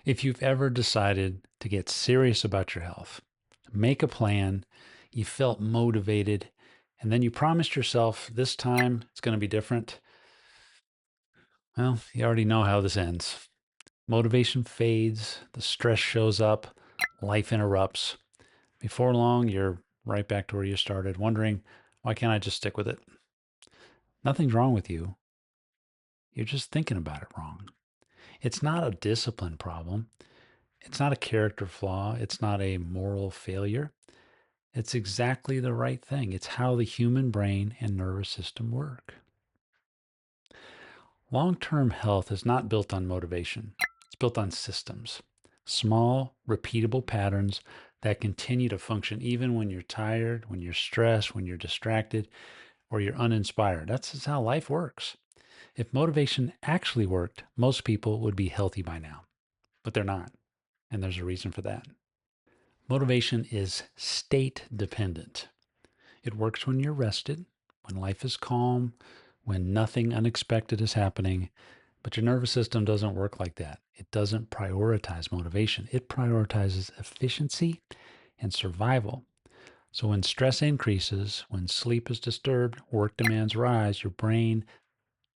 If you've ever decided to get serious about your health, make a plan, you felt motivated, and then you promised yourself this time it's going to be different, well, you already know how this ends. Motivation fades, the stress shows up, life interrupts. Before long, you're right back to where you started, wondering, why can't I just stick with it? Nothing's wrong with you. You're just thinking about it wrong. It's not a discipline problem. It's not a character flaw. It's not a moral failure. It's exactly the right thing. It's how the human brain and nervous system work. Long term health is not built on motivation, it's built on systems, small, repeatable patterns that continue to function even when you're tired, when you're stressed, when you're distracted, or you're uninspired. That's just how life works. If motivation actually worked, most people would be healthy by now, but they're not. And there's a reason for that. Motivation is state dependent. It works when you're rested, when life is calm, when nothing unexpected is happening. But your nervous system doesn't work like that. It doesn't prioritize motivation, it prioritizes efficiency and survival. So when stress increases, when sleep is disturbed, work demands rise, your brain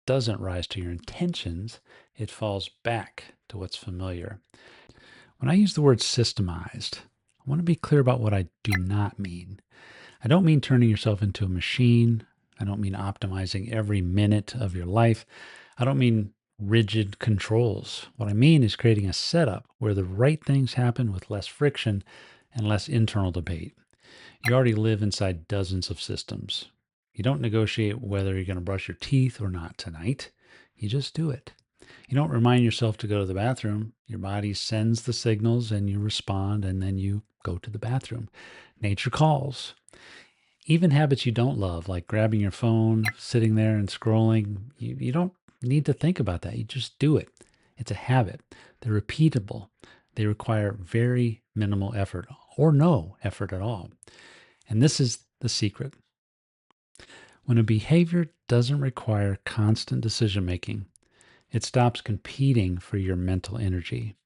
doesn't rise to your intentions, it falls back to what's familiar. When I use the word systemized, I want to be clear about what I do not mean. I don't mean turning yourself into a machine. I don't mean optimizing every minute of your life. I don't mean rigid controls. What I mean is creating a setup where the right things happen with less friction and less internal debate. You already live inside dozens of systems. You don't negotiate whether you're going to brush your teeth or not tonight. You just do it. You don't remind yourself to go to the bathroom. Your body sends the signals and you respond, and then you go to the bathroom. Nature calls. Even habits you don't love, like grabbing your phone, sitting there and scrolling, you don't need to think about that. You just do it. It's a habit. They're repeatable. They require very minimal effort or no effort at all. And this is the secret. When a behavior doesn't require constant decision making, it stops competing for your mental energy.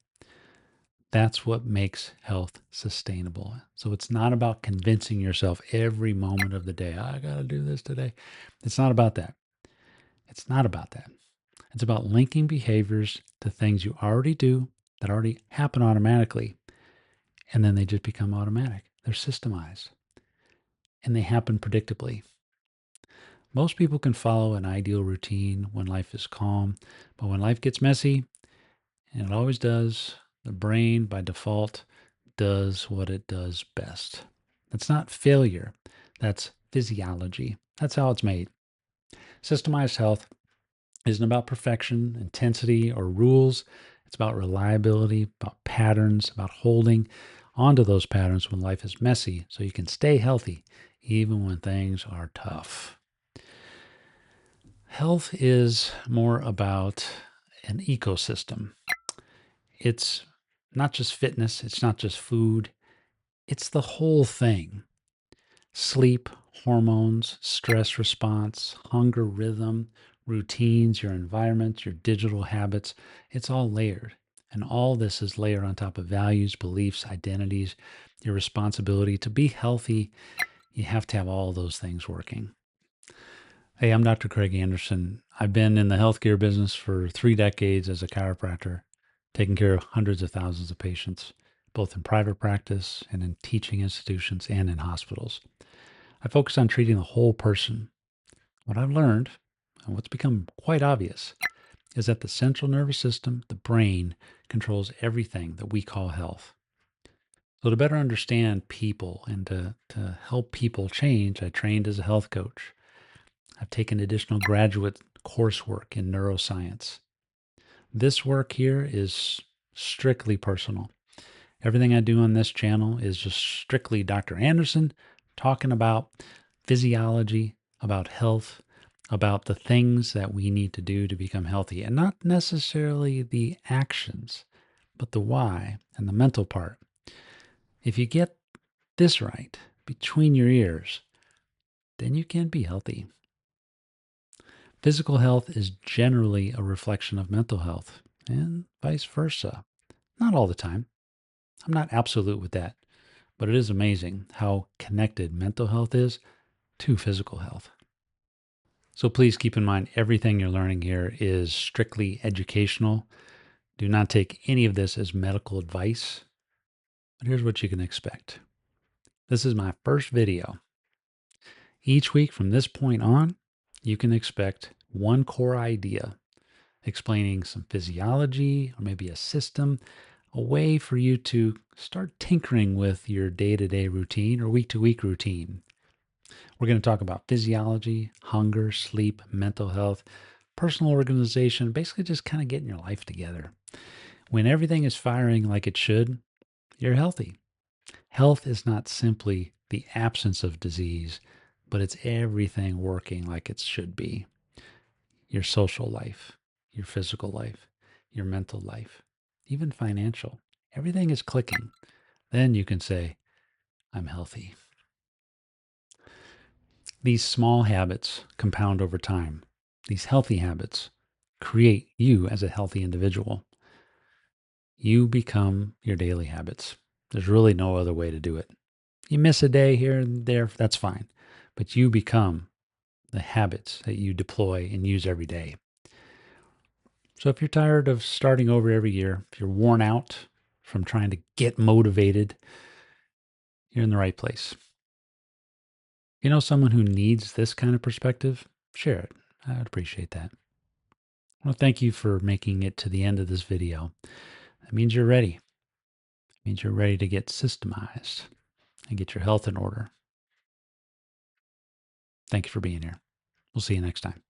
That's what makes health sustainable. So it's not about convincing yourself every moment of the day, I got to do this today. It's not about that. It's not about that. It's about linking behaviors to things you already do that already happen automatically. And then they just become automatic. They're systemized and they happen predictably. Most people can follow an ideal routine when life is calm, but when life gets messy, and it always does, the brain by default does what it does best. That's not failure, that's physiology. That's how it's made. Systemized health isn't about perfection, intensity, or rules. It's about reliability, about patterns, about holding onto those patterns when life is messy so you can stay healthy even when things are tough. Health is more about an ecosystem. It's not just fitness, it's not just food, it's the whole thing. Sleep, hormones, stress response, hunger rhythm, routines, your environment, your digital habits, it's all layered. And all this is layered on top of values, beliefs, identities, your responsibility. To be healthy, you have to have all those things working. Hey, I'm Dr. Craig Anderson. I've been in the healthcare business for 3 decades as a chiropractor, taking care of hundreds of thousands of patients, both in private practice and in teaching institutions and in hospitals. I focus on treating the whole person. What I've learned, and what's become quite obvious, is that the central nervous system, the brain, controls everything that we call health. So, to better understand people and to help people change, I trained as a health coach. I've taken additional graduate coursework in neuroscience. This work here is strictly personal. Everything I do on this channel is just strictly Dr. Anderson talking about physiology, about health, about the things that we need to do to become healthy, and not necessarily the actions, but the why and the mental part. If you get this right between your ears, then you can be healthy. Physical health is generally a reflection of mental health, and vice versa. Not all the time. I'm not absolute with that, but it is amazing how connected mental health is to physical health. So please keep in mind everything you're learning here is strictly educational. Do not take any of this as medical advice, but here's what you can expect. This is my first video. Each week from this point on, you can expect one core idea explaining some physiology or maybe a system, a way for you to start tinkering with your day to day routine or week to week routine. We're going to talk about physiology, hunger, sleep, mental health, personal organization, basically just kind of getting your life together. When everything is firing like it should, you're healthy. Health is not simply the absence of disease, but it's everything working like it should be. Your social life, your physical life, your mental life, even financial. Everything is clicking. Then you can say, I'm healthy. These small habits compound over time. These healthy habits create you as a healthy individual. You become your daily habits. There's really no other way to do it. You miss a day here and there, that's fine. But you become the habits that you deploy and use every day. So if you're tired of starting over every year, if you're worn out from trying to get motivated, you're in the right place. You know someone who needs this kind of perspective? Share it. I'd appreciate that. Well, thank you for making it to the end of this video. That means you're ready. It means you're ready to get systemized and get your health in order. Thank you for being here. We'll see you next time.